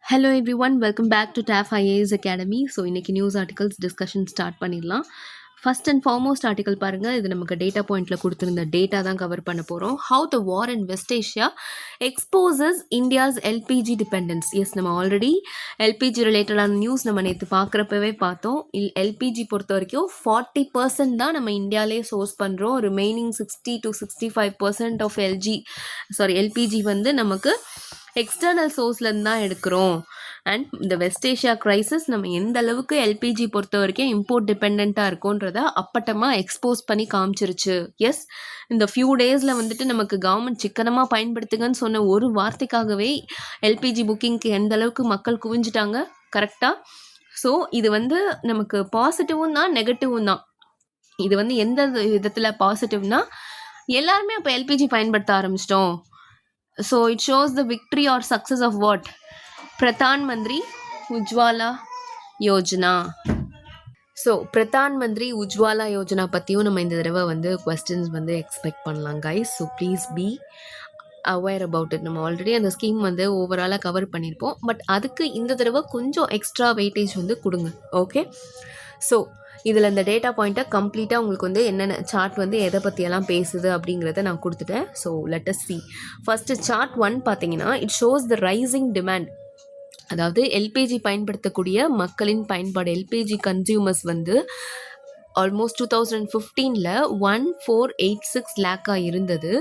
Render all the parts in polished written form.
Hello everyone welcome back to டேஃப் IAS academy. So இன்றைக்கி news articles discussion start பண்ணிடலாம். First and foremost article பாருங்கள். இது நமக்கு டேட்டா பாயிண்டில் கொடுத்துருந்த டேட்டா தான் கவர் பண்ண போகிறோம். How the war in West Asia exposes India's LPG dependence. Yes, நம்ம ஆல்ரெடி எல்பிஜி ரிலேட்டடான நியூஸ் நம்ம நேற்று பார்க்குறப்பவே பார்த்தோம். எல்பிஜி பொறுத்த வரைக்கும் 40% தான் நம்ம இந்தியாவிலே சோர்ஸ் பண்ணுறோம். ரிமைனிங் 60 to 65% ஆஃப் எல்பிஜி வந்து நமக்கு எக்ஸ்டர்னல் சோர்ஸ்லேருந்து தான் எடுக்கிறோம். அண்ட் இந்த வெஸ்ட் ஏஷியா க்ரைசிஸ் நம்ம எந்த அளவுக்கு எல்பிஜி பொறுத்த வரைக்கும் இம்போர்ட் டிபெண்ட்டாக இருக்கோன்றத அப்பட்டமாக எக்ஸ்போஸ் பண்ணி காமிச்சிருச்சு. எஸ், இந்த ஃபியூ டேஸில் வந்துட்டு நமக்கு கவர்மெண்ட் சிக்கனமாக பயன்படுத்துங்கன்னு சொன்ன ஒரு வார்த்தைக்காகவே எல்பிஜி புக்கிங்க்கு எந்த அளவுக்கு மக்கள் குவிஞ்சிட்டாங்க. கரெக்டாக. ஸோ இது வந்து நமக்கு பாசிட்டிவும் தான் நெகட்டிவும் தான். இது வந்து எந்த விதத்தில் பாசிட்டிவ்னா, எல்லாருமே அப்போ எல்பிஜி பயன்படுத்த ஆரம்பிச்சிட்டோம். So it shows the victory or success of what? Pradhan Mantri Ujjwala Yojana. So Pradhan Mantri Ujjwala Yojana பற்றியும் நம்ம இந்த தடவை வந்து கொஸ்டின்ஸ் வந்து எக்ஸ்பெக்ட் பண்ணலாம் guys. So please be aware about it. நம்ம ஆல்ரெடி அந்த ஸ்கீம் வந்து ஓவராலாக கவர் பண்ணியிருப்போம். பட் அதுக்கு இந்த தடவை கொஞ்சம் எக்ஸ்ட்ரா வெயிட்டேஜ் வந்து கொடுங்க. ஓகே, ஸோ இதில் இந்த டேட்டா பாயிண்ட்டை கம்ப்ளீட்டாக உங்களுக்கு வந்து என்னென்ன சார்ட் வந்து எதை பற்றியெல்லாம் பேசுது அப்படிங்கிறத நான் கொடுத்துட்டேன். So let us see. First chart 1 பார்த்தீங்கன்னா, it shows the rising demand. அதாவது எல்பிஜி பயன்படுத்தக்கூடிய மக்களின் பயன்பாடு, எல்பிஜி கன்சியூமர்ஸ் வந்து ஆல்மோஸ்ட் 2015 1486 லேக்காக இருந்தது.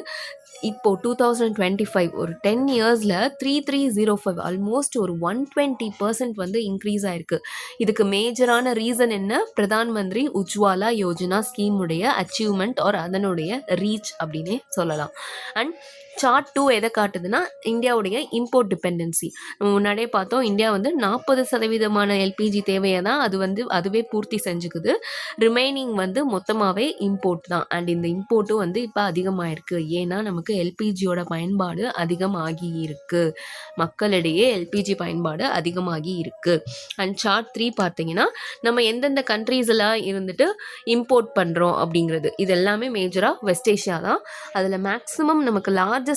இப்போது 2025 ஒரு 10 இயர்ஸில் 3305, ஆல்மோஸ்ட் ஒரு 120% வந்து இன்க்ரீஸ் ஆயிருக்கு. இதுக்கு மேஜரான ரீசன் என்ன? பிரதான் மந்திரி உஜ்வாலா யோஜனா ஸ்கீமுடைய அச்சீவ்மெண்ட் ஆர் அதனுடைய ரீச் அப்படின்னே சொல்லலாம். அண்ட் சார்ட் 2 எதை காட்டுதுன்னா, இந்தியாவுடைய இம்போர்ட் டிபெண்டன்சி. நம்ம முன்னாடியே பார்த்தோம், இந்தியா வந்து 40% எல்பிஜி தேவையை தான் அதுவே பூர்த்தி செஞ்சுக்குது. ரிமைனிங் வந்து மொத்தமாகவே இம்போர்ட் தான். அண்ட் இந்த இம்போர்ட்டும் வந்து இப்போ அதிகமாகிருக்கு. ஏன்னா நமக்கு எல்பிஜியோட பயன்பாடு அதிகமாகி இருக்கு. மக்களிடையே எல்பிஜி பயன்பாடு அதிகமாகி இருக்கு. அண்ட் சார்ட் 3 பார்த்தீங்கன்னா, நம்ம எந்தெந்த கண்ட்ரீஸ்லாம் இருந்துட்டு இம்போர்ட் பண்ணுறோம் அப்படிங்கிறது. இது எல்லாமே மேஜராக வெஸ்ட் ஏஷியா தான். அதில் மேக்ஸிமம் நமக்கு லார்ஜஸ்ட்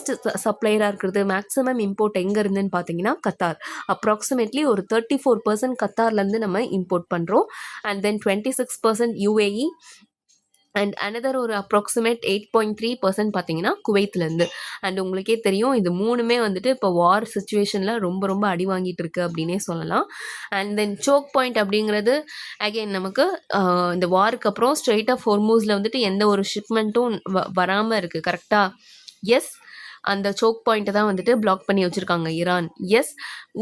சப்ளையராக இருக்கிறது, மேக்ஸிமம் இம்போர்ட் எங்கே இருந்துன்னு பார்த்தீங்கன்னா கத்தார். அப்ராக்சிமேட்லி ஒரு 34% கத்தார்லேருந்து நம்ம இம்போர்ட் பண்ணுறோம். And then 26% UAE and another ஒரு அப்ராக்சிமேட் 8.3% பார்த்தீங்கன்னா குவைத்லேருந்து. அண்ட் உங்களுக்கே தெரியும், இது மூணுமே வந்துட்டு இப்போ வார் சுச்சுவேஷனில் ரொம்ப ரொம்ப அடி வாங்கிட்டு இருக்கு அப்படின்னே சொல்லலாம். அண்ட் தென் சோக் பாயிண்ட் அப்படிங்கிறது அகெயின் நமக்கு இந்த வாருக்கு அப்புறம் ஸ்ட்ரெயிட் ஆஃப் ஹோர்மூஸில் வந்துட்டு எந்த ஒரு ஷிப்மெண்ட்டும் வராமல் இருக்குது. கரெக்டாக? எஸ், அந்த சோக் பாயிண்ட்டை தான் வந்துட்டு பிளாக் பண்ணி வச்சுருக்காங்க Iran. Yes,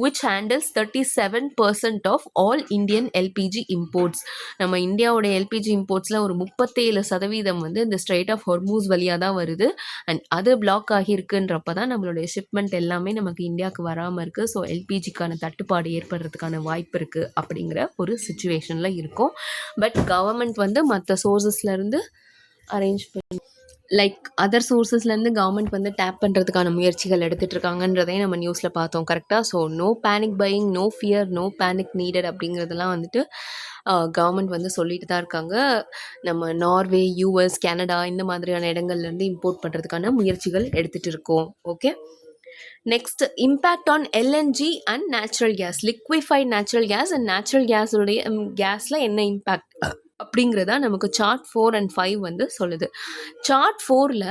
which handles 37% of all Indian LPG imports. நம்ம இந்தியாவோட எல்பிஜி இம்போர்ட்ஸில் ஒரு 37% வந்து இந்த ஸ்ட்ரெயிட் ஆஃப் ஹொர்மூஸ் வழியாக தான் வருது. அண்ட் அது பிளாக் ஆகியிருக்குன்றப்ப தான் நம்மளுடைய ஷிப்மெண்ட் எல்லாமே நமக்கு இந்தியாவுக்கு வராமல் இருக்குது. ஸோ எல்பிஜிக்கான தட்டுப்பாடு ஏற்படுறதுக்கான வாய்ப்பு இருக்குது அப்படிங்கிற ஒரு சுச்சுவேஷனில் இருக்கும். பட் கவர்மெண்ட் வந்து மற்ற சோர்ஸஸ்லேருந்து அரேஞ்ச் பண்ணி லைக் அதர் சோர்ஸஸ்லேருந்து கவர்மெண்ட் வந்து டேப் பண்ணுறதுக்கான முயற்சிகள் எடுத்துகிட்டு இருக்காங்கன்றதையும் நம்ம நியூஸில் பார்த்தோம். கரெக்டாக? So no panic buying, no fear, no panic needed அப்படிங்கிறதெல்லாம் வந்துட்டு கவர்மெண்ட் வந்து சொல்லிட்டு தான் இருக்காங்க. நம்ம நார்வே, யூஎஸ், கனடா இந்த மாதிரியான இடங்கள்லேருந்து இம்போர்ட் பண்ணுறதுக்கான முயற்சிகள் எடுத்துகிட்டு இருக்கோம். Okay, next impact on LNG and natural gas, liquefied natural gas and natural கேஸுடைய கேஸில் என்ன இம்பேக்ட் அப்படிங்கிறதா நமக்கு சார்ட் 4 and 5 வந்து சொல்லுது. சார்ட் 4ல்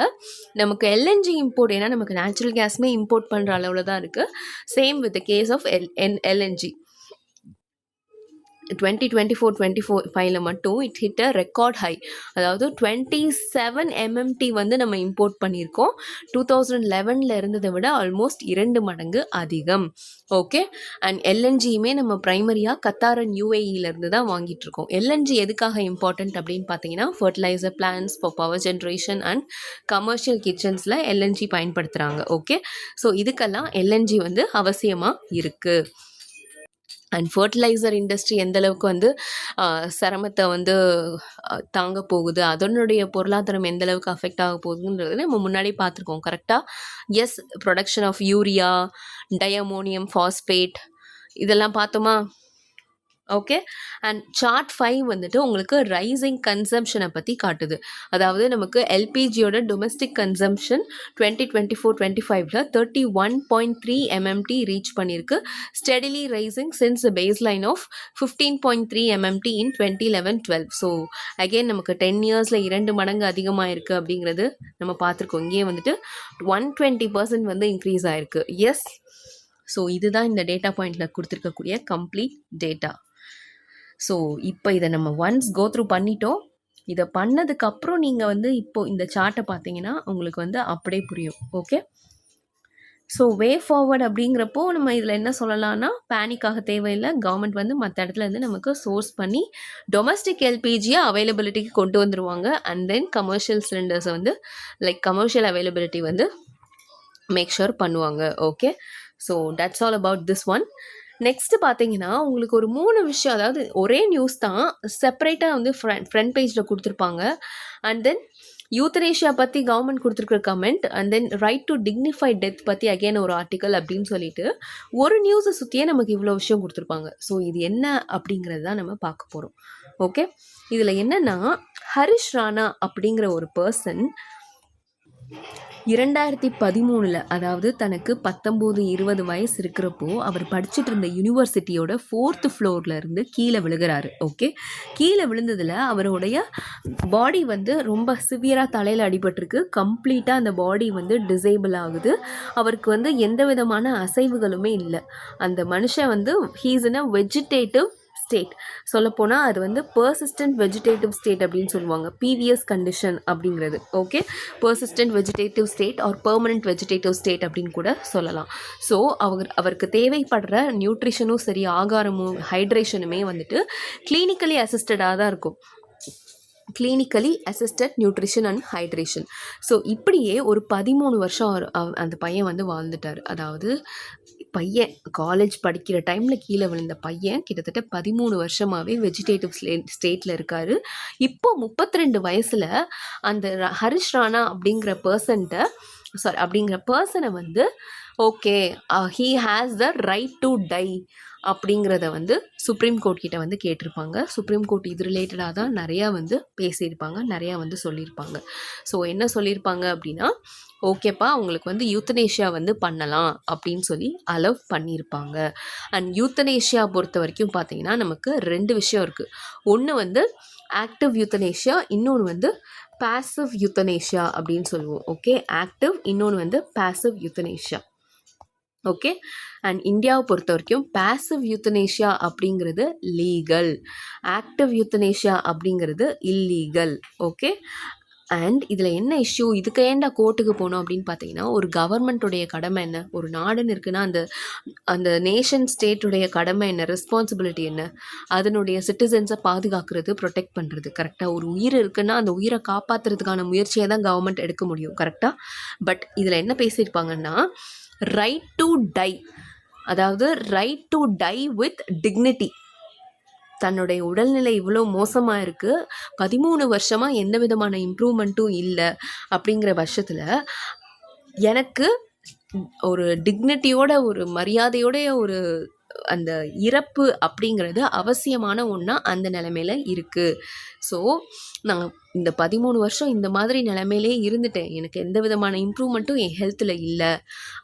நமக்கு எல்என்ஜி இம்போர்ட், ஏன்னா நமக்கு நேச்சுரல் கேஸுமே இம்போர்ட் பண்ணுற அளவில் தான் இருக்குது. Same with the case of LNG 2024-25 மட்டும் it hit a record high. அதாவது 27 MMT வந்து நம்ம இம்போர்ட் பண்ணியிருக்கோம். 2011 இருந்ததை விட ஆல்மோஸ்ட் 2 மடங்கு அதிகம். ஓகே, அண்ட் எல்என்ஜியுமே நம்ம ப்ரைமரியாக கத்தார் அண்ட் யூஏஇலேருந்து தான் வாங்கிட்டு இருக்கோம். எல்என்ஜி எதுக்காக இம்பார்ட்டன்ட் அப்படின்னு பார்த்தீங்கன்னா, fertilizer plants for power generation and commercial கிச்சன்ஸில் எல்என்ஜி பயன்படுத்துகிறாங்க. ஓகே, ஸோ இதுக்கெல்லாம் எல்என்ஜி வந்து அவசியமாக இருக்குது. அண்ட் ஃபர்டிலைசர் இண்டஸ்ட்ரி எந்த அளவுக்கு வந்து சிரமத்தை வந்து தாங்க போகுது, அதனுடைய பொருளாதாரம் எந்த அளவுக்கு அஃபெக்ட் ஆக போகுதுன்றது நம்ம முன்னாடி பார்த்துருக்கோம். கரெக்டாக? Yes, production of urea, diammonium phosphate இதெல்லாம் பார்த்தோமா? ஓகே. அண்ட் சார்ட் 5 வந்துட்டு உங்களுக்கு ரைசிங் கன்சம்ஷனை பற்றி காட்டுது. அதாவது நமக்கு எல்பிஜியோட டொமஸ்டிக் கன்சம்ஷன் 2024-25ல 31.3 MMT ரீச் பண்ணியிருக்கு. Steadily rising since base line of 15.3 MMT in 2011-12. So again நமக்கு 10 இயர்ஸில் 2 மடங்கு அதிகமாக இருக்குது அப்படிங்கிறது நம்ம பார்த்துருக்கோம். இங்கேயே வந்துட்டு 120% வந்து இன்க்ரீஸ் ஆயிருக்கு. எஸ், ஸோ இதுதான் இந்த டேட்டா பாயிண்டில் கொடுத்துருக்கக்கூடிய கம்ப்ளீட் டேட்டா. ஸோ இப்போ இதை நம்ம ஒன்ஸ் கோ த்ரூ பண்ணிட்டோம். இதை பண்ணதுக்கப்புறம் நீங்கள் வந்து இப்போது இந்த சார்ட்டை பார்த்தீங்கன்னா உங்களுக்கு வந்து அப்படியே புரியும். ஓகே, ஸோ வே ஃபார்வர்ட் அப்படிங்கிறப்போ நம்ம இதில் என்ன சொல்லலாம்னா, பேனிக்காக தேவையில்லை. கவர்மெண்ட் வந்து மற்ற இடத்துல இருந்து நமக்கு சோர்ஸ் பண்ணி டொமஸ்டிக் எல்பிஜியை அவைலபிலிட்டிக்கு கொண்டு வந்துடுவாங்க. அண்ட் தென் கமர்ஷியல் சிலிண்டர்ஸை வந்து லைக் கமர்ஷியல் அவைலபிலிட்டி வந்து மேக் ஷூர் பண்ணுவாங்க. Okay, so that's all about this one. Next பார்த்தீங்கன்னா உங்களுக்கு ஒரு 3 விஷயம், அதாவது ஒரே நியூஸ் தான் செப்பரேட்டாக வந்து ஃப்ரண்ட் பேஜில் கொடுத்துருப்பாங்க. அண்ட் தென் யூத்தனேஷியா பற்றி கவர்மெண்ட் கொடுத்துருக்குற comment, and then right to dignified death பற்றி அகெயின் ஒரு ஆர்டிக்கல் அப்படின்னு சொல்லிட்டு ஒரு நியூஸை சுற்றியே நமக்கு இவ்வளோ விஷயம் கொடுத்துருப்பாங்க. ஸோ இது என்ன அப்படிங்கிறது தான் நம்ம பார்க்க போகிறோம். ஓகே, இதில் என்னென்னா ஹரிஷ் ராணா அப்படிங்கிற ஒரு பர்சன் 2013 அதாவது தனக்கு 19-20 வயசு இருக்கிறப்போ அவர் படிச்சுட்டு இருந்த யூனிவர்சிட்டியோட 4th ஃப்ளோரில் இருந்து கீழே விழுகிறாரு. ஓகே, கீழே விழுந்ததில் அவருடைய பாடி வந்து ரொம்ப சிவியராக தலையில் அடிபட்டிருக்கு. கம்ப்ளீட்டாக அந்த பாடி வந்து டிசேபிள் ஆகுது. அவருக்கு வந்து எந்த விதமான அசைவுகளுமே இல்லை. அந்த மனுஷன் வந்து he's in a vegetative state. சொல்லப்போனால் அது வந்து பர்சிஸ்டன்ட் வெஜிடேட்டிவ் ஸ்டேட் அப்படின்னு சொல்லுவாங்க. பிவிஎஸ் கண்டிஷன் அப்படிங்கிறது. Okay, persistent vegetative state or permanent vegetative state அப்படின்னு கூட சொல்லலாம். ஸோ அவருக்கு தேவைப்படுற நியூட்ரிஷனும் சரி, ஆகாரமும் ஹைட்ரேஷனுமே வந்துட்டு கிளினிக்கலி அசிஸ்டடாக தான் இருக்கும். Clinically assisted nutrition and hydration. So இப்படியே ஒரு 13 வருஷம் அந்த பையன் வந்து வாழ்ந்துட்டார். அதாவது பையன் காலேஜ் படிக்கிற டைமில் கீழே விழுந்த பையன் கிட்டத்தட்ட 13 வருஷமாகவே வெஜிடேட்டிவ் ஸ்டேட்டில் இருக்கார். இப்போ 32 வயசில் அந்த ஹரிஷ் ராணா அப்படிங்கிற பர்சனை வந்து okay he has the right to tie அப்படிங்கிறத வந்து சுப்ரீம் கோர்ட் கிட்ட வந்து கேட்டிருப்பாங்க. சுப்ரீம் கோர்ட் இது ரிலேட்டடாக தான் நிறையா வந்து பேசியிருப்பாங்க, நிறையா வந்து சொல்லியிருப்பாங்க. ஸோ என்ன சொல்லியிருப்பாங்க அப்படின்னா, ஓகேப்பா உங்களுக்கு வந்து யூத்தனேஷியா வந்து பண்ணலாம் அப்படின்னு சொல்லி அலோவ் பண்ணியிருப்பாங்க. அண்ட் யூத்தனேஷியா பொறுத்த வரைக்கும் பார்த்தீங்கன்னா நமக்கு 2 விஷயம் இருக்குது. ஒன்று வந்து ஆக்டிவ் யூத்தனேஷியா, இன்னொன்று வந்து பாசிவ் யூத்தனேஷியா அப்படின்னு சொல்லுவோம். ஓகே, ஆக்டிவ், இன்னொன்று வந்து பாசிவ் யூத்தனேஷியா. ஓகே, அண்ட் இந்தியாவை பொறுத்த வரைக்கும் பாசிவ் யூத்தனேஷியா அப்படிங்கிறது லீகல், ஆக்டிவ் யூத்தனேஷியா அப்படிங்கிறது இல்லீகல். ஓகே, அண்ட் இதில் என்ன இஷ்யூ, இதுக்கு ஏன்டா கோர்ட்டுக்கு போகணும் அப்படின்னு பார்த்தீங்கன்னா, ஒரு கவர்மெண்ட்டுடைய கடமை என்ன, ஒரு நாடுன்னு இருக்குன்னா அந்த நேஷன் ஸ்டேட்டுடைய கடமை என்ன, ரெஸ்பான்சிபிலிட்டி என்ன, அதனுடைய சிட்டிசன்ஸை பாதுகாக்கிறது, ப்ரொடெக்ட் பண்ணுறது. கரெக்டாக ஒரு உயிர் இருக்குன்னா அந்த உயிரை காப்பாற்றுறதுக்கான முயற்சியை தான் கவர்மெண்ட் எடுக்க முடியும். கரெக்டாக. பட் இதில் என்ன பேசியிருப்பாங்கன்னா, ரைட் டு டை, அதாவது right to die with dignity. தன்னுடைய உடல்நிலை இவ்வளோ மோசமாக இருக்குது, 13 வருஷமாக எந்த விதமான இம்ப்ரூவ்மெண்ட்டும் இல்லை அப்படிங்கிற பட்சத்தில் எனக்கு ஒரு டிக்னிட்டியோட, ஒரு மரியாதையோடைய ஒரு அந்த இறப்பு அப்படிங்கிறது அவசியமான ஒன்றா அந்த நிலைமையில் இருக்குது. ஸோ நான் இந்த 13 வருஷம் இந்த மாதிரி நிலைமையிலே இருந்துட்டேன், எனக்கு எந்த விதமான இம்ப்ரூவ்மெண்ட்டும் என் ஹெல்த்தில் இல்லை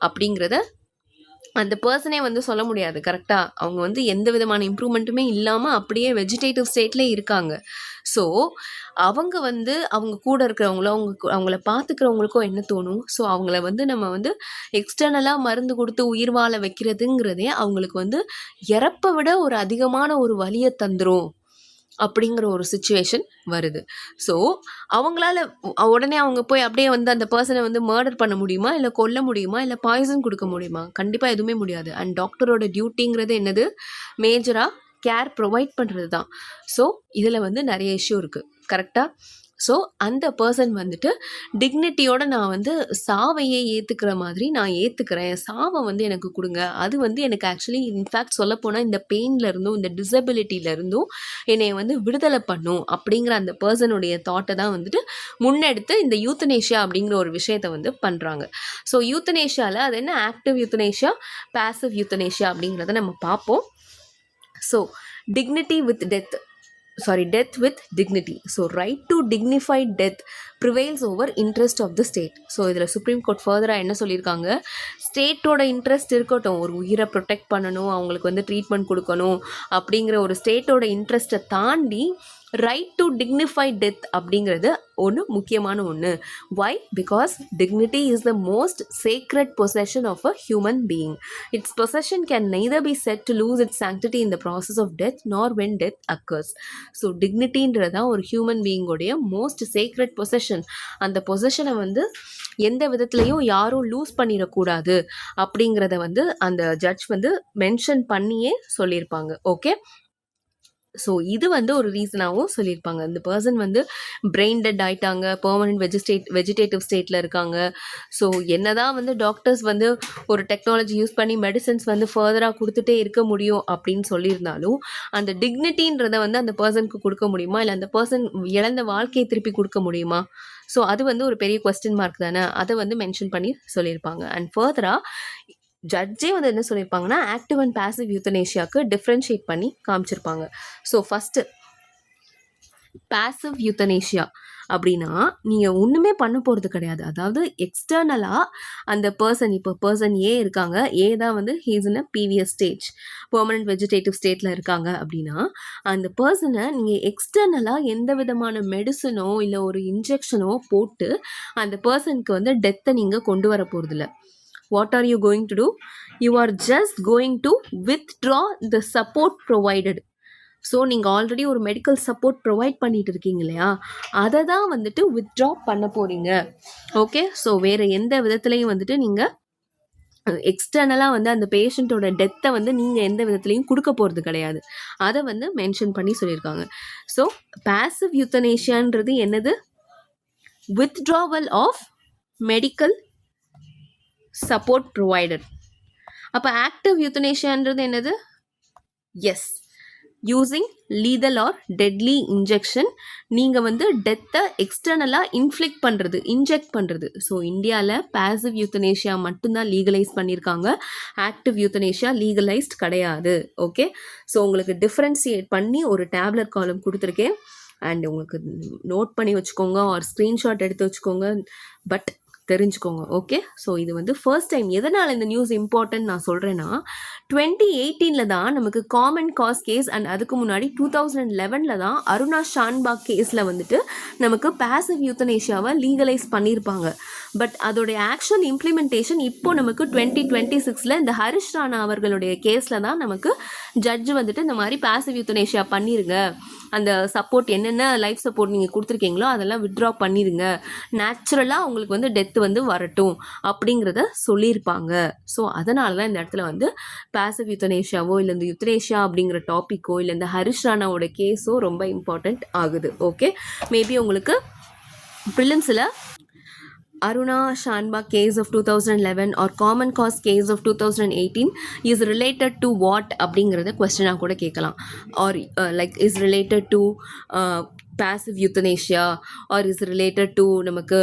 அப்படிங்கிறத அந்த பர்சனே வந்து சொல்ல முடியாது. கரெக்டாக அவங்க வந்து எந்த விதமான இம்ப்ரூவ்மெண்ட்டுமே இல்லாமல் அப்படியே வெஜிடேட்டிவ் ஸ்டேட்லேயே இருக்காங்க. ஸோ அவங்க வந்து அவங்க கூட இருக்கிறவங்களோ அவங்கள பார்த்துக்கிறவங்களுக்கோ என்ன தோணும், ஸோ அவங்கள வந்து நம்ம வந்து எக்ஸ்டர்னலாக மருந்து கொடுத்து உயிர் வாழ வைக்கிறதுங்கிறதே அவங்களுக்கு வந்து இறப்பை விட ஒரு அதிகமான ஒரு வலியை தந்துடும் அப்படிங்கிற ஒரு சிச்சுவேஷன் வருது. ஸோ அவங்களால உடனே அவங்க போய் அப்படியே வந்து அந்த பர்சனை வந்து மர்டர் பண்ண முடியுமா, இல்லை கொல்ல முடியுமா, இல்லை பாய்சன் கொடுக்க முடியுமா? கண்டிப்பாக எதுவுமே முடியாது. அண்ட் டாக்டரோட டியூட்டிங்கிறது என்னது, மேஜராக கேர் ப்ரொவைட் பண்ணுறது தான். ஸோ இதில் வந்து நிறைய இஷ்யூ இருக்குது. கரெக்டாக. ஸோ அந்த பர்சன் வந்துட்டு டிக்னிட்டியோட நான் வந்து சாவையே ஏற்றுக்கிற மாதிரி நான் ஏற்றுக்கிறேன், சாவை வந்து எனக்கு கொடுங்க, அது வந்து எனக்கு ஆக்சுவலி இன்ஃபேக்ட் சொல்லப்போனால் இந்த பெயின்லேருந்தும் இந்த டிசபிலிட்டியிலேருந்தும் என்னை வந்து விடுதலை பண்ணும் அப்படிங்கிற அந்த பர்சனுடைய தாட்டை தான் வந்துட்டு முன்னெடுத்து இந்த யூத்தனேஷியா அப்படிங்கிற ஒரு விஷயத்தை வந்து பண்ணுறாங்க. ஸோ யூத்தனேஷியாவில் அது என்ன ஆக்டிவ் யூத்தனேஷியா, பாசிவ் யூத்தனேஷியா அப்படிங்கிறத நம்ம பார்ப்போம். So dignity with death death with dignity. So right to dignified death prevails over interest of the state. So இதில் சுப்ரீம் கோர்ட் ஃபர்தராக என்ன சொல்லியிருக்காங்க, ஸ்டேட்டோட இன்ட்ரெஸ்ட் இருக்கட்டும், ஒரு உயிரை ப்ரொடெக்ட் பண்ணணும், அவங்களுக்கு வந்து ட்ரீட்மெண்ட் கொடுக்கணும் அப்படிங்கிற ஒரு ஸ்டேட்டோட இன்ட்ரெஸ்ட்டை தாண்டி ரைட் டு டிக்னிஃபைட் டெத் அப்படிங்கிறது ஒன்று முக்கியமான ஒன்று. Why? Because dignity is the most sacred possession of a human being. Its possession can neither be said to lose its sanctity in the process of death nor when death occurs. So டிக்னிட்டின்றது தான் ஒரு human பீயிங்கோடைய most sacred possession. அந்த பொசஷனை வந்து எந்த விதத்துலையும் யாரும் லூஸ் பண்ணிடக்கூடாது அப்படிங்கிறத வந்து அந்த ஜட்ஜ் வந்து மென்ஷன் பண்ணியே சொல்லியிருப்பாங்க. ஓகே, ஸோ இது வந்து ஒரு ரீசனாகவும் சொல்லியிருப்பாங்க. இந்த பர்சன் வந்து பிரெயின் டெட் ஆயிட்டாங்க, பெர்மனன்ட் வெஜிடேட்டிவ் ஸ்டேட்டில் இருக்காங்க. ஸோ என்னதான் வந்து டாக்டர்ஸ் வந்து ஒரு டெக்னாலஜி யூஸ் பண்ணி மெடிசன்ஸ் வந்து ஃபர்தராக கொடுத்துட்டே இருக்க முடியும் அப்படின்னு சொல்லியிருந்தாலும் அந்த டிக்னிட்டின்றதை வந்து அந்த பர்சனுக்கு கொடுக்க முடியுமா, இல்லை அந்த பர்சன் இழந்த வாழ்க்கையை திருப்பி கொடுக்க முடியுமா? ஸோ அது வந்து ஒரு பெரிய கொஸ்டின் மார்க் தானே. அதை வந்து மென்ஷன் பண்ணி சொல்லியிருப்பாங்க. அண்ட் ஃபர்தராக ஜட்ஜே வந்து என்ன சொல்லியிருப்பாங்கன்னா, ஆக்டிவ் அண்ட் பாசிவ் யூத்தனேஷியாவுக்கு டிஃப்ரென்ஷியேட் பண்ணி காமிச்சிருப்பாங்க. ஸோ ஃபஸ்ட்டு பாசிவ் யூத்தனேஷியா அப்படின்னா நீங்கள் ஒன்றுமே பண்ண போகிறது கிடையாது. அதாவது எக்ஸ்டர்னலாக அந்த பர்சன், இப்போ பர்சன் ஏ இருக்காங்க, ஏ தான் வந்து he's in a previous stage, permanent vegetative ஸ்டேட்டில் இருக்காங்க அப்படின்னா அந்த பர்சனை நீங்கள் எக்ஸ்டர்னலாக எந்த விதமான மெடிசனோ இல்லை ஒரு இன்ஜெக்ஷனோ போட்டு அந்த பர்சனுக்கு வந்து டெத்தை நீங்கள் கொண்டு வர போகிறதில்ல. What are you going to do? You are just going to withdraw the support provided. So நீங்கள் ஆல்ரெடி ஒரு மெடிக்கல் சப்போர்ட் ப்ரொவைட் பண்ணிட்டு இருக்கீங்க இல்லையா, அதை தான் வந்துட்டு வித்ட்ரா பண்ண போகிறீங்க. ஓகே, ஸோ வேறு எந்த விதத்துலையும் வந்துட்டு நீங்கள் எக்ஸ்டர்னலாக வந்து அந்த பேஷண்ட்டோட டெத்தை வந்து நீங்கள் எந்த விதத்துலையும் கொடுக்க போகிறது கிடையாது. அதை வந்து மென்ஷன் பண்ணி சொல்லியிருக்காங்க. ஸோ பாசிவ் யூத்தனேஷியான்றது என்னது? Withdrawal of medical support provider. அப்போ ஆக்டிவ் யூத்தனேஷியான்றது என்னது? Yes, using lethal or deadly injection. நீங்கள் வந்து டெத்தை எக்ஸ்டர்னலாக இன்ஃப்ளிக்ட் பண்ணுறது, இன்ஜெக்ட் பண்ணுறது. ஸோ இந்தியாவில் பாசிவ் யூத்தனேஷியா மட்டும்தான் லீகலைஸ் பண்ணியிருக்காங்க, ஆக்டிவ் யூத்தனேஷியா லீகலைஸ்ட் கிடையாது. ஓகே, ஸோ உங்களுக்கு டிஃப்ரென்சியேட் பண்ணி ஒரு டேப்லெட் காலம் கொடுத்துருக்கேன். அண்ட் உங்களுக்கு நோட் பண்ணி வச்சுக்கோங்க, ஒரு ஸ்க்ரீன்ஷாட் எடுத்து வச்சுக்கோங்க, பட் தெரிஞ்சுக்கோங்க. ஓகே, ஸோ இது வந்து ஃபர்ஸ்ட் டைம். எதனால் இந்த நியூஸ் இம்பார்ட்டன்ட் நான் சொல்கிறேன்னா, 2018 தான் நமக்கு காமன் காஸ் கேஸ், அண்ட் அதுக்கு முன்னாடி 2011 தான் அருணா ஷான்பாக் கேஸில் வந்துட்டு நமக்கு பாசிவ் யூத்தனேஷியாவை லீகலைஸ் பண்ணியிருப்பாங்க. பட் அதோடைய ஆக்சுவல் இம்ப்ளிமெண்டேஷன் இப்போ நமக்கு 2026 இந்த ஹரிஷ் ராணா அவர்களுடைய கேஸில் தான் நமக்கு ஜட்ஜ் வந்துட்டு இந்த மாதிரி பாசிவ் யூத்தனேஷியா பண்ணிருங்க, அந்த சப்போர்ட் என்னென்ன லைஃப் சப்போர்ட் நீங்கள் கொடுத்துருக்கீங்களோ அதெல்லாம் வித்ட்ரா பண்ணிடுங்க, நேச்சுரலாக உங்களுக்கு வந்து டெத் வந்து வரட்டும் அப்படிங்கிறத சொல்லியிருப்பாங்க. ஸோ அதனால தான் இந்த இடத்துல வந்து பாசிவ் யூத்தனேஷியாவோ இல்லை இந்த யூத்தனேஷியா அப்படிங்கிற டாப்பிக்கோ இல்லை இந்த ஹரிஷ் ராணாவோட கேஸோ ரொம்ப இம்பார்ட்டண்ட் ஆகுது. ஓகே, மேபி உங்களுக்கு ப்ரிலிம்ஸில் Aruna Shanbag case of 2011 or common cause case of 2018 is related to what அப்படிங்கிறத கொஸ்டினாக கூட கேட்கலாம். Or like is related to passive euthanasia or is related to நமக்கு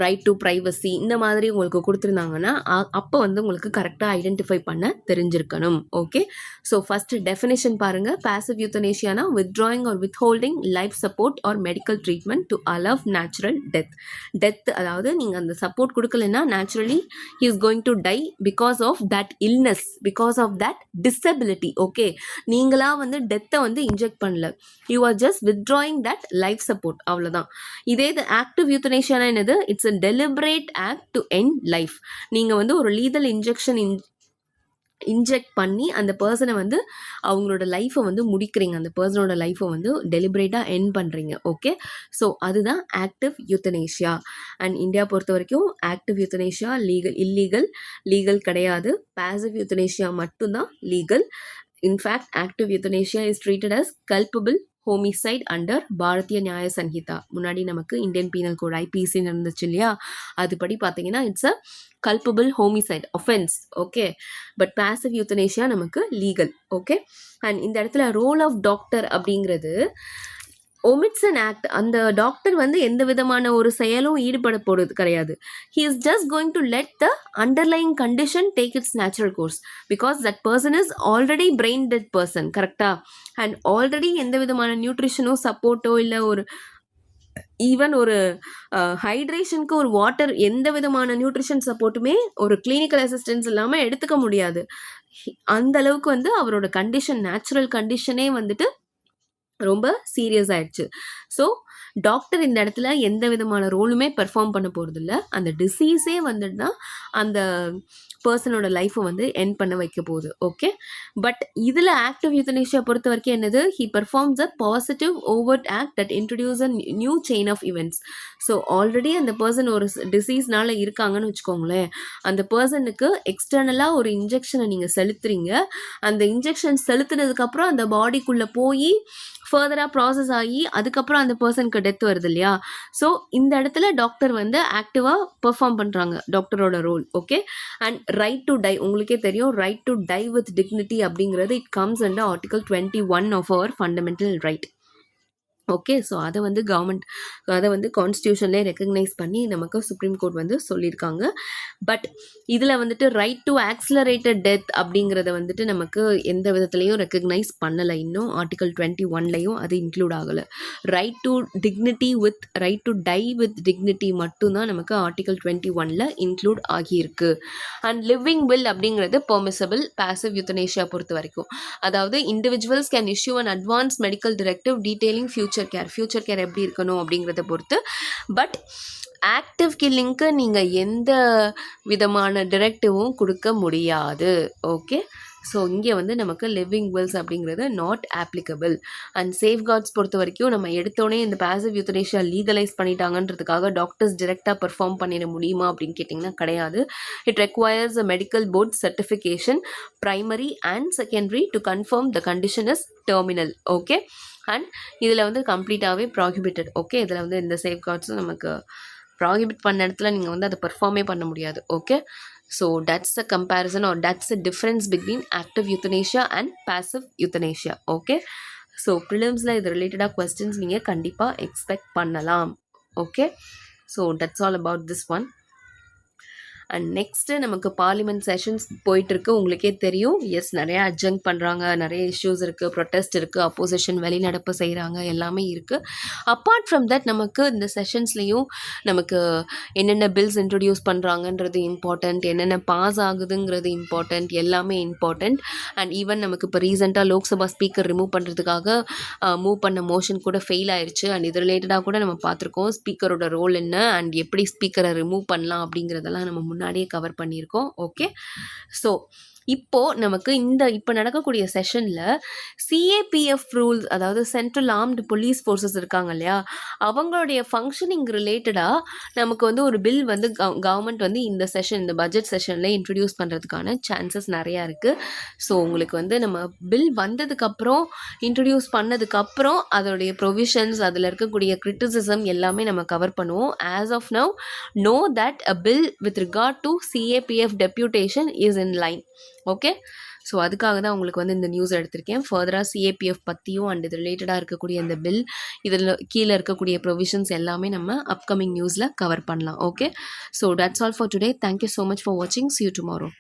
right to privacy இந்த மாதிரி உங்களுக்கு கொடுத்துருந்தாங்கன்னா அப்போ வந்து உங்களுக்கு கரெக்டாக ஐடென்டிஃபை பண்ண தெரிஞ்சிருக்கணும். ஓகே, ஸோ ஃபர்ஸ்ட் டெஃபினேஷன் பாருங்க. passive euthanasia withdrawing or withholding life support or medical treatment to allow natural death. அதாவது நீங்கள் அந்த சப்போர்ட் கொடுக்கலன்னா naturally he is going to die because of that illness, because of that disability. Okay, நீங்களா வந்து டெத்தை வந்து inject பண்ணல, you are just withdrawing that life support, அவ்வளவுதான். இதே இது ஆக்டிவ் யூத்தனேஷியா என்னது? It's a deliberate act to end life. நீங்க வந்து ஒரு லீதல் இன்ஜெக்ஷன் இன்ஜெக்ட் பண்ணி அந்த பர்சனை வந்து அவங்களோட லைஃப்பை வந்து முடிக்கிறீங்க, அந்த பர்சனோட லைஃப்பை வந்து டெலிபரேட்டாக எண்ட் பண்ணுறீங்க. ஓகே, ஸோ அதுதான் ஆக்டிவ் யூத்தனேஷியா. அண்ட் இந்தியா பொறுத்த வரைக்கும் ஆக்டிவ் யூத்தனேஷியா லீகல் கிடையாது. பாசிவ் யூத்தனேஷியா மட்டும்தான் legal. In fact active euthanasia is treated as culpable homicide under Bharatiya Nyaya Sanhita. முன்னாடி நமக்கு இந்தியன் பீனல் கோட் IPC இருந்துச்சு இல்லையா, அதுபடி பார்த்தீங்கன்னா it's a culpable homicide offence. Okay, but passive euthanasia நமக்கு லீகல். ஓகே, அண்ட் இந்த இடத்துல ரோல் ஆஃப் டாக்டர் அப்படிங்கிறது omits an act. அந்த டாக்டர் வந்து எந்த விதமான ஒரு செயலும் ஈடுபட போறது கிடையாது. He is just going to let the underlying condition take its natural course because that person is already brain dead person. கரெக்டா? அண்ட் ஆல்ரெடி எந்த விதமான நியூட்ரிஷனோ சப்போர்ட்டோ இல்லை ஒரு ஈவன் ஒரு ஹைட்ரேஷனுக்கு ஒரு வாட்டர் எந்த விதமான நியூட்ரிஷன் சப்போர்ட்டுமே ஒரு கிளினிக்கல் அசிஸ்டன்ஸ் இல்லாமல் எடுத்துக்க முடியாது. அந்த அளவுக்கு வந்து அவரோட கண்டிஷன், நேச்சுரல் கண்டிஷனே வந்துட்டு ரொம்ப சீரியஸ் ஆயிடுச்சு. ஸோ டாக்டர் இந்த இடத்துல எந்த விதமான ரோலுமே பெர்ஃபார்ம் பண்ண போகிறது இல்லை. அந்த டிசீஸே வந்துட்டு தான் அந்த பர்சனோட லைஃப்பை வந்து என் பண்ண வைக்க போகுது. ஓகே, பட் இதில் ஆக்டிவ் யூத்தனேஷியா பொறுத்த வரைக்கும் என்னது, he performs a positive overt act that introduce a new chain of events. So already அந்த பர்சன் ஒரு டிசீஸ்னால இருக்காங்கன்னு வச்சுக்கோங்களேன், அந்த பர்சனுக்கு எக்ஸ்டர்னலாக ஒரு இன்ஜெக்ஷனை நீங்கள் செலுத்துறீங்க. அந்த இன்ஜெக்ஷன் செலுத்துனதுக்கப்புறம் அந்த பாடிக்குள்ளே போய் ஃபர்தராக ப்ராசஸ் ஆகி அதுக்கப்புறம் அந்த பர்சனுக்கு டெத் வருது இல்லையா. ஸோ இந்த இடத்துல டாக்டர் வந்து ஆக்டிவாக பெர்ஃபார்ம் பண்ணுறாங்க, டாக்டரோட role. Okay, and right to die, உங்களுக்கே தெரியும், right to die with dignity அப்படிங்கிறது it comes under article 21 of our fundamental right. Okay, so அதை வந்து கவர்மெண்ட் அதை வந்து கான்ஸ்டியூஷன்லேயே ரெக்கக்னைஸ் பண்ணி நமக்கு சுப்ரீம் கோர்ட் வந்து சொல்லியிருக்காங்க. பட் இதில் வந்துட்டு ரைட் டு ஆக்சிலரேட்டட் டெத் அப்படிங்கிறத வந்துட்டு நமக்கு எந்த விதத்துலையும் ரெக்கக்னைஸ் பண்ணலை. இன்னும் ஆர்டிகல் 21லையும் அது இன்க்ளூட் ஆகலை. Right to dignity with right to die with dignity மட்டும்தான் நமக்கு ஆர்டிகல் 21ல் இன்க்ளூட் ஆகியிருக்கு. அண்ட் லிவிங் வில் அப்படிங்கிறது பெர்மிசபிள் பாசிவ் யூத்தனேஷியா பொறுத்த வரைக்கும். அதாவது individuals can issue an advance medical directive detailing future care எப்படி இருக்கணும் அப்படிங்கிறத பொறுத்து. பட் ஆக்டிவ் கில்லிங்க்கு நீங்கள் எந்த விதமான டிரெக்டிவும் கொடுக்க முடியாது. ஓகே, ஸோ இங்கே வந்து நமக்கு லிவிங் வில்ஸ் அப்படிங்கிறது நாட் ஆப்ளிகபிள். அண்ட் சேஃப்கார்ட்ஸ் பொறுத்த வரைக்கும் நம்ம எடுத்தோடனே இந்த பாசிவ் யூத்தனேஷியா லீகலைஸ் பண்ணிட்டாங்கன்றதுக்காக டாக்டர்ஸ் டிரெக்டாக பெர்ஃபார்ம் பண்ணிட முடியுமா அப்படின்னு கேட்டிங்கன்னா கிடையாது. It requires a medical board certification primary and secondary to confirm the condition is terminal. Okay, and இதில் வந்து கம்ப்ளீட்டாகவே ப்ராஹிபிட்டட். ஓகே, இதில் வந்து இந்த சேஃப்கார்ட்ஸும் நமக்கு ப்ராஹிபிட் பண்ண இடத்துல நீங்கள் வந்து அதை பெர்ஃபார்மே பண்ண முடியாது. Okay, so that's a comparison or that's a difference between active euthanasia and passive euthanasia. Okay, so ப்ரிலிம்ஸில் இது ரிலேட்டடாக கொஸ்டின்ஸ் நீங்கள் கண்டிப்பாக எக்ஸ்பெக்ட் பண்ணலாம். Okay, so that's all about this one. And next நமக்கு பார்லிமெண்ட் செஷன்ஸ் போயிட்டுருக்கு, உங்களுக்கே தெரியும். எஸ், நிறையா அட்ஜங்க் பண்ணுறாங்க, நிறைய இஷ்யூஸ் இருக்குது, ப்ரொட்டஸ்ட் இருக்குது, அப்போசிஷன் வெளிநடப்பு செய்கிறாங்க, எல்லாமே இருக்குது. அப்பார்ட் ஃப்ரம் தட் நமக்கு இந்த செஷன்ஸ்லேயும் நமக்கு என்னென்ன பில்ஸ் இன்ட்ரடியூஸ் பண்ணுறாங்கன்றது இம்பார்ட்டண்ட், என்னென்ன பாஸ் ஆகுதுங்கிறது இம்பார்ட்டண்ட், எல்லாமே இம்பார்ட்டண்ட். அண்ட் ஈவன் நமக்கு இப்போ ரீசெண்டாக லோக்சபா ஸ்பீக்கர் ரிமூவ் பண்ணுறதுக்காக மூவ் பண்ண மோஷன் கூட ஃபெயில் ஆயிடுச்சு. அண்ட் இது ரிலேட்டடாக கூட நம்ம பார்த்துருக்கோம், ஸ்பீக்கரோட ரோல் என்ன அண்ட் எப்படி ஸ்பீக்கரை ரிமூவ் பண்ணலாம் அப்படிங்கிறதெல்லாம் நம்ம முன்னாடியே கவர் பண்ணியிருக்கோம். ஓகே, ஸோ இப்போது நமக்கு இப்போ நடக்கக்கூடிய செஷனில் சிஏபிஎஃப் ரூல்ஸ், அதாவது சென்ட்ரல் ஆர்ம்டு போலீஸ் ஃபோர்ஸஸ் இருக்காங்க இல்லையா, அவங்களுடைய ஃபங்க்ஷனிங் ரிலேட்டடாக நமக்கு வந்து ஒரு பில் வந்து கவர்மெண்ட் வந்து இந்த செஷன், இந்த பட்ஜெட் செஷனில் இன்ட்ரடியூஸ் பண்ணுறதுக்கான சான்சஸ் நிறையா இருக்குது. ஸோ உங்களுக்கு வந்து நம்ம பில் வந்ததுக்கப்புறம், இன்ட்ரடியூஸ் பண்ணதுக்கப்புறம் அதோடைய ப்ரொவிஷன்ஸ், அதில் இருக்கக்கூடிய கிரிட்டிசிசம் எல்லாமே நம்ம கவர் பண்ணுவோம். As of now, know that a bill with regard to CAPF deputation is in line. Okay, so அதுக்காக தான் உங்களுக்கு வந்து இந்த நியூஸ் எடுத்திருக்கேன். ஃபர்தராக சிஏபிஎஃப் பற்றியும் அண்ட் இது ரிலேட்டடாக இருக்கக்கூடிய இந்த பில், இதில் கீழே இருக்கக்கூடிய ப்ரொவிஷன்ஸ் எல்லாமே நம்ம அப்கமிங் நியூஸில் கவர் பண்ணலாம். Okay, so that's all for today. Thank you so much for வாட்சிங். See you tomorrow.